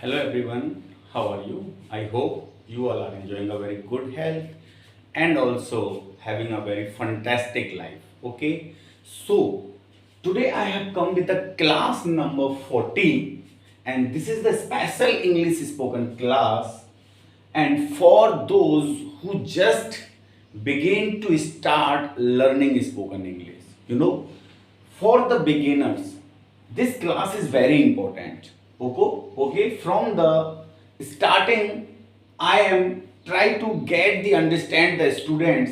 Hello everyone, how are you? I hope you all are enjoying a very good health and also having a very fantastic life. Okay, so today I have come with a class number 14 and this is the special English spoken class. And for those who just begin to start learning spoken English, for the beginners, this class is very important. Okay, from the starting, I am try to get the understand the students.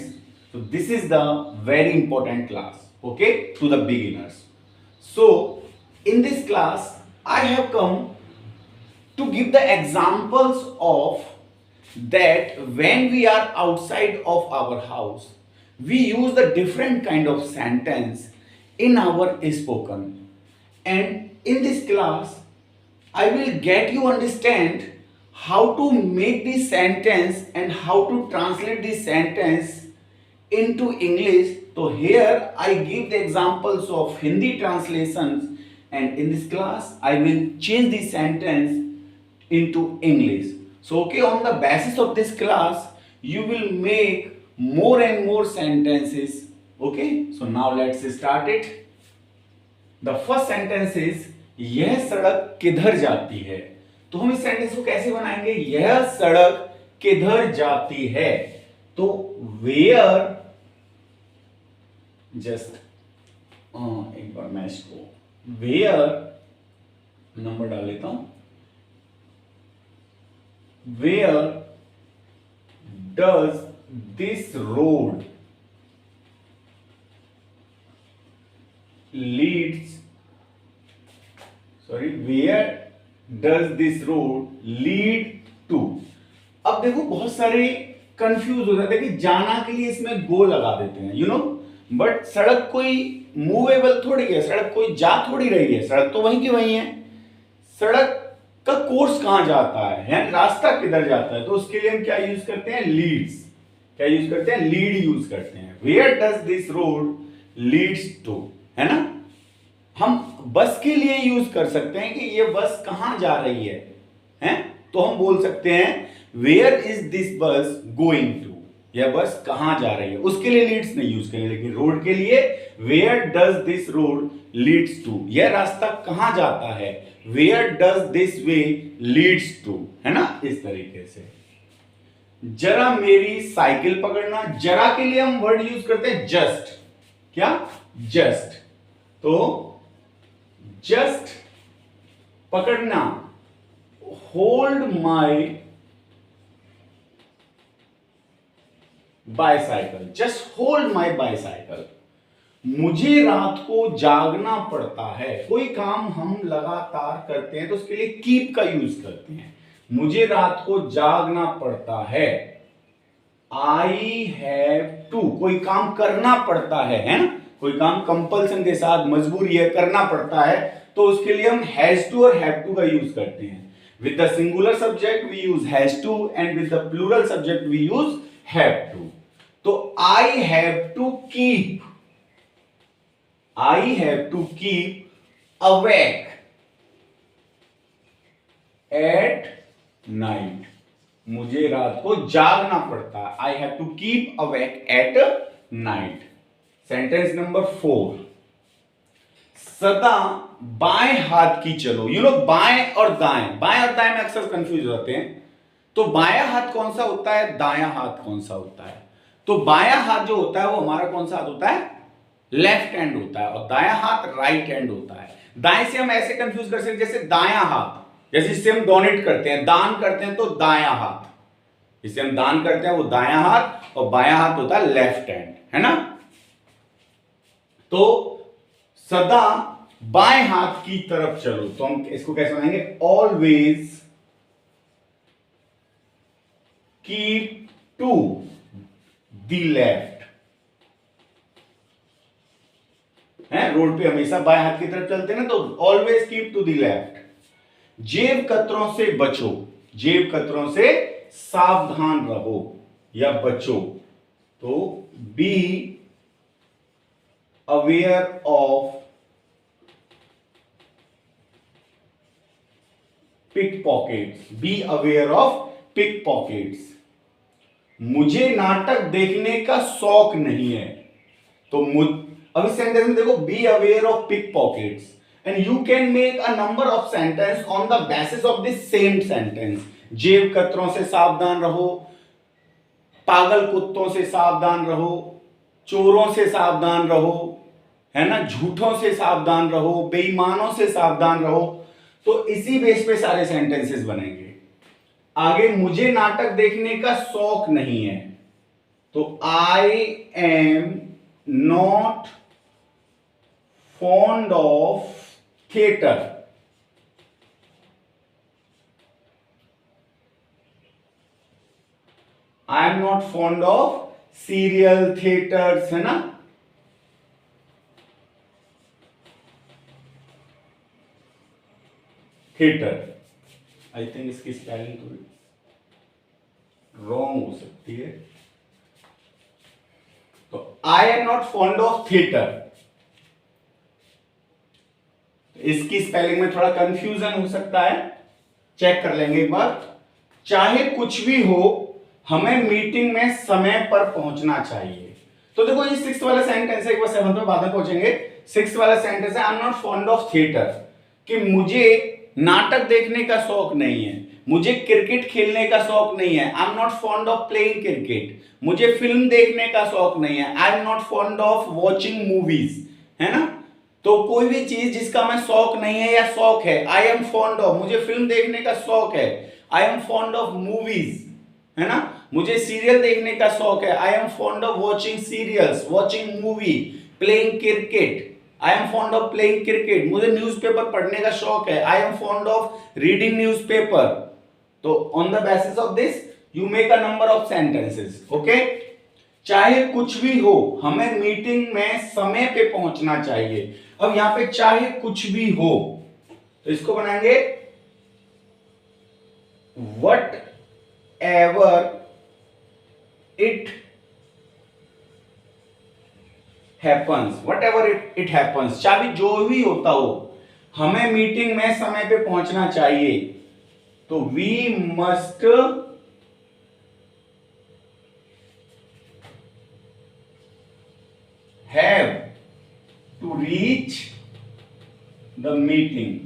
So this is the very important class. Okay, to the beginners. So in this class, I have come to give the examples of that when we are outside of our house we use the different kind of sentence in our spoken, and in this class I will get you understand how to make this sentence and how to translate this sentence into English. So here I give the examples of Hindi translations, and in this class I will change the sentence into English. So okay, on the basis of this class you will make more and more sentences. Okay, so now let's start it. The first sentence is यह सड़क किधर जाती है. तो हम इस sentence को कैसे बनाएंगे? यह सड़क किधर जाती है. तो वेयर, जस्ट एक बार मैं इसको वेयर नंबर डाल लेता हूं. Where does this road leads where does this road lead to. अब देखो बहुत सारे कंफ्यूज हो जाते हैं कि जाना के लिए इसमें गो लगा देते हैं बट सड़क कोई मूवेबल थोड़ी है, सड़क कोई जा थोड़ी रही है, सड़क तो वहीं की वहीं है. सड़क का कोर्स कहां जाता है, रास्ता किधर जाता है, तो उसके लिए हम क्या यूज करते हैं? लीड्स. क्या यूज करते हैं? लीड यूज करते हैं. Where does this road leads to, है ना. हम बस के लिए यूज कर सकते हैं कि ये बस कहां जा रही है तो हम बोल सकते हैं वेयर इज दिस बस गोइंग टू. यह बस कहां जा रही है, उसके लिए लीड्स नहीं यूज करेंगे. लेकिन रोड के लिए where does this road leads to. यह रास्ता कहां जाता है, where does this way leads to, है ना. इस तरीके से जरा मेरी साइकिल पकड़ना. जरा के लिए हम वर्ड यूज करते हैं जस्ट. क्या? जस्ट. तो जस्ट पकड़ना. Hold my bicycle. Just hold my bicycle. मुझे रात को जागना पड़ता है. कोई काम हम लगातार करते हैं तो उसके लिए कीप का यूज करते हैं. मुझे रात को जागना पड़ता है. I have to. कोई काम करना पड़ता है ना. कोई काम कंपल्सन के साथ मजबूरी है, करना पड़ता है, तो उसके लिए हम हैज टू और हैव टू का यूज करते हैं. With the singular subject we use has to and with the plural subject we use have to. तो I have to keep. I have to keep awake at night. मुझे रात को जागना पड़ता है. I have to keep awake at night. Sentence number 4. सदा बाएं हाथ की चलो. बाएं और दाएं, बाएं और दाएं में अक्सर कंफ्यूज होते हैं. तो बायां हाथ कौन सा होता है, दायां हाथ कौन सा होता है? तो बायां हाथ जो होता है वो हमारा कौन सा हाथ होता है? लेफ्ट हैंड होता है. और दायां हाथ राइट हैंड होता है. दाएं से हम ऐसे कंफ्यूज कर सकते हैं जैसे दायां हाथ, जैसे इससे हम डोनेट करते हैं, दान करते हैं, तो दायां हाथ. इससे हम दान करते हैं वो दायां हाथ, और बायां हाथ होता है लेफ्ट हैंड, है ना. तो सदा बाएं हाथ की तरफ चलो. तो हम इसको कैसे बनाएंगे? Always keep to the left. है, रोड पे हमेशा बाएं हाथ की तरफ चलते हैं ना, तो always keep to the left. जेब कतरों से बचो. जेब कतरों से सावधान रहो या बचो. तो be aware of pickpockets, be aware of pickpockets. मुझे नाटक देखने का शौक नहीं है, तो अब इस सेंटेंस में देखो, be aware of pickpockets, and you can make a number of sentence on the basis of this same sentence. जेब कतरों से सावधान रहो, पागल कुत्तों से सावधान रहो, चोरों से सावधान रहो, है ना, झूठों से सावधान रहो, बेईमानों से सावधान रहो। तो इसी बेस पे सारे सेंटेंसेस बनेंगे। आगे, मुझे नाटक देखने का शौक नहीं है, तो I am not fond of theatre. I am not fond of serial theatres, है ना। थिएटर, आई थिंक इसकी स्पेलिंग थोड़ी रॉन्ग हो सकती है। तो I am not fond of theatre, इसकी स्पेलिंग में थोड़ा कंफ्यूजन हो सकता है, चेक कर लेंगे एक बार। चाहे कुछ भी हो, हमें मीटिंग में समय पर पहुंचना चाहिए। तो देखो, ये 6th वाला सेंटेंस है, एक बार 7th में बाद में पहुंचेंगे। 6th वाला सेंटेंस है, I am not fond of theatre, कि मुझे नाटक देखने का शौक नहीं है, मुझे क्रिकेट खेलने का शौक नहीं है, I am not fond of playing cricket, मुझे फिल्म देखने का शौक नहीं है, I am not fond of watching movies, है ना। तो कोई भी चीज जिसका मैं शौक नहीं है या शौक है, आई एम फॉन्ड ऑफ, मुझे फिल्म देखने का शौक है, I am fond of movies, है ना। मुझे सीरियल देखने का शौक है, I am fond of watching serials, watching movie, playing cricket, I am fond of playing cricket. मुझे न्यूज़पेपर पढ़ने का शौक है, I am fond of reading newspaper. तो on the basis of this you make a number of sentences, okay. चाहे कुछ भी हो, हमें मीटिंग में समय पे पहुंचना चाहिए। अब यहां पे चाहे कुछ भी हो, तो इसको बनाएंगे what ever it happens, what ever it happens, चाहे जो भी होता हो, हमें मीटिंग में समय पे पहुंचना चाहिए। तो we must have to reach the meeting,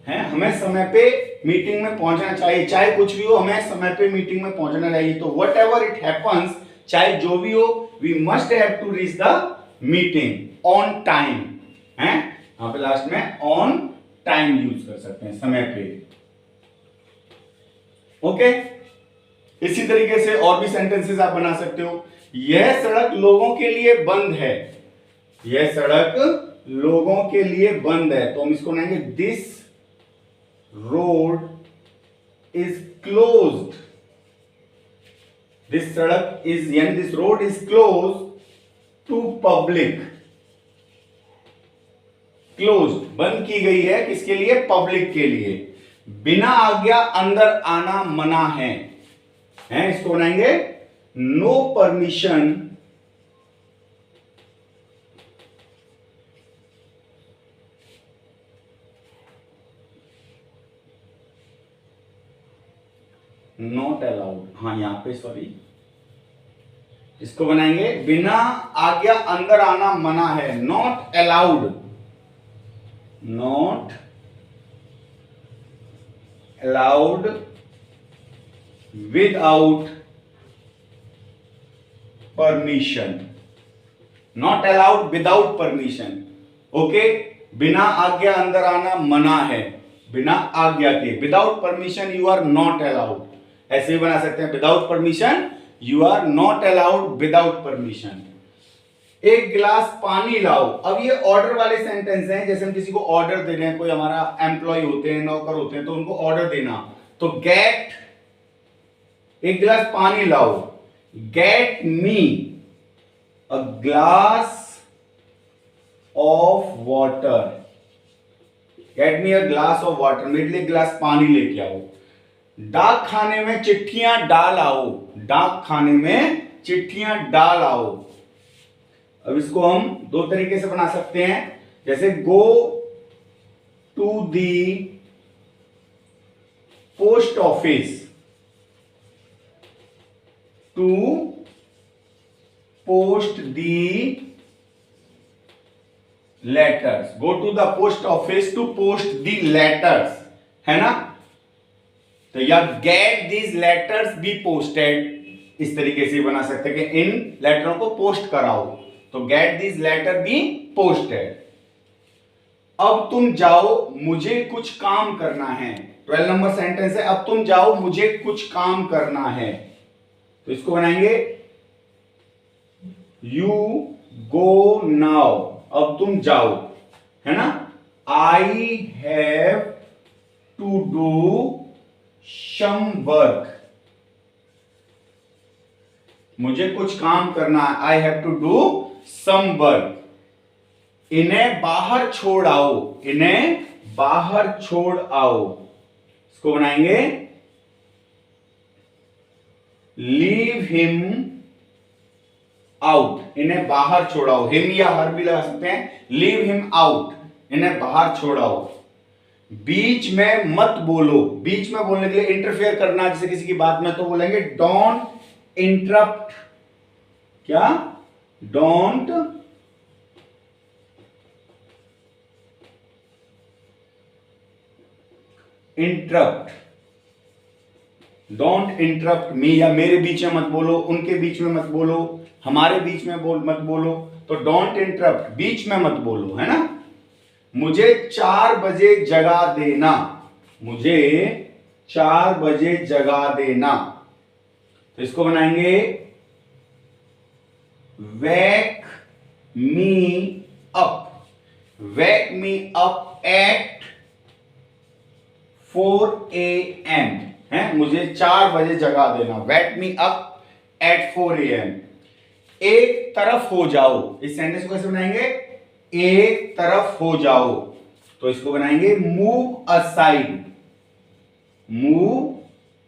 है, हमें समय पे मीटिंग में पहुंचना चाहिए। चाहे कुछ भी हो, हमें समय पे मीटिंग में पहुंचना चाहिए। तो वट एवर इट हैपन्स, चाहे जो भी हो, we must have to reach the meeting on time, है, यहां पे लास्ट में ऑन टाइम यूज कर सकते हैं, समय पे, ओके। इसी तरीके से और भी सेंटेंसेस आप बना सकते हो। यह सड़क लोगों के लिए बंद है, यह सड़क लोगों के लिए बंद है, तो हम इसको बनाएंगे this road is closed, this सड़क इज, यानी this road is close to public, close, बंद की गई है, किसके लिए, पब्लिक के लिए। बिना आज्ञा अंदर आना मना है, इसको बनाएंगे नो परमिशन नॉट अलाउड, हाँ यहां पे सॉरी, इसको बनाएंगे बिना आज्ञा अंदर आना मना है, not allowed, not allowed without permission, not allowed without permission, okay. बिना आज्ञा अंदर आना मना है, बिना आज्ञा के, without permission you are not allowed, ऐसे भी बना सकते हैं, without permission you are not allowed without permission. एक गिलास पानी लाओ, अब ये ऑर्डर वाले सेंटेंस हैं, जैसे हम किसी को ऑर्डर दे रहे हैं, कोई हमारा एम्प्लॉय होते हैं, नौकर होते हैं, तो उनको ऑर्डर देना, तो गेट, एक गिलास पानी लाओ, get me a glass of water, get me a glass of water, मेरे लिए गिलास पानी लेके आओ। डाक खाने में चिट्ठियां डाल आओ, डाक खाने में चिट्ठियां डाल आओ। अब इसको हम दो तरीके से बना सकते हैं, जैसे go to the post office to post the letters. Go to the post office to post the letters. है ना? तो या get these letters be posted, इस तरीके से बना सकते हैं कि इन लेटरों को पोस्ट कराओ. तो get these letter be posted. अब तुम जाओ, मुझे कुछ काम करना है. 12 नंबर सेंटेंस है. अब तुम जाओ, मुझे कुछ काम करना है. तो इसको बनाएंगे you go now. अब तुम जाओ, है ना. I have to do some work. मुझे कुछ काम करना है. I have to do some work. इन्हें बाहर छोड़ आओ. इन्हें बाहर छोड़ आओ. इसको बनाएंगे लीव हिम आउट. इन्हें बाहर छोड़ाओ. हिम या हर भी लगा सकते हैं. Leave him out. इन्हें बाहर छोड़ाओ. बीच में मत बोलो. बीच में बोलने के लिए इंटरफेयर करना जैसे किसी की बात में, तो बोलेंगे डोंट इंटरप्ट. क्या? Don't interrupt. डोंट इंटरप्ट मी. या मेरे बीच में मत बोलो, उनके बीच में मत बोलो, हमारे बीच में मत बोलो. तो डोंट इंटरप्ट, बीच में मत बोलो, है ना. मुझे 4 बजे जगा देना. मुझे 4 बजे जगा देना. तो इसको बनाएंगे wake me up. Wake me up at 4 AM. है, मुझे 4 बजे जगा देना. Wake me up at 4 AM. एक तरफ हो जाओ. इस सेंटेंस को कैसे बनाएंगे? एक तरफ हो जाओ. तो इसको बनाएंगे move aside. Move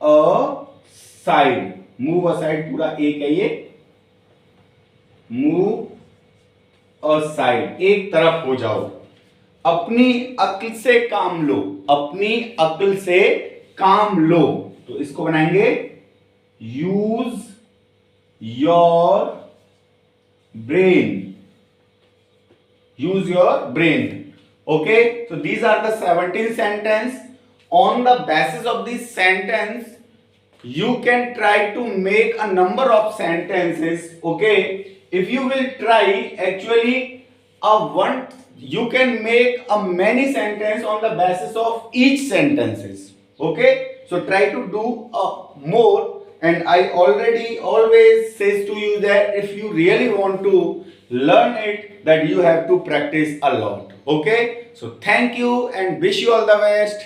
aside. Move aside पूरा एक है ये. मूव असाइड, एक तरफ हो जाओ. अपनी अक्ल से काम लो. अपनी अक्ल से काम लो. तो इसको बनाएंगे use your brain. Use your brain. Okay, so these are the 17 sentence. On the basis of this sentence, you can try to make a number of sentences. Okay, if you will try, actually you can make a many sentence on the basis of each sentences. Okay, so try to do more. And I always says to you that if you really want to learn it, that you have to practice a lot. Okay, so thank you and wish you all the best.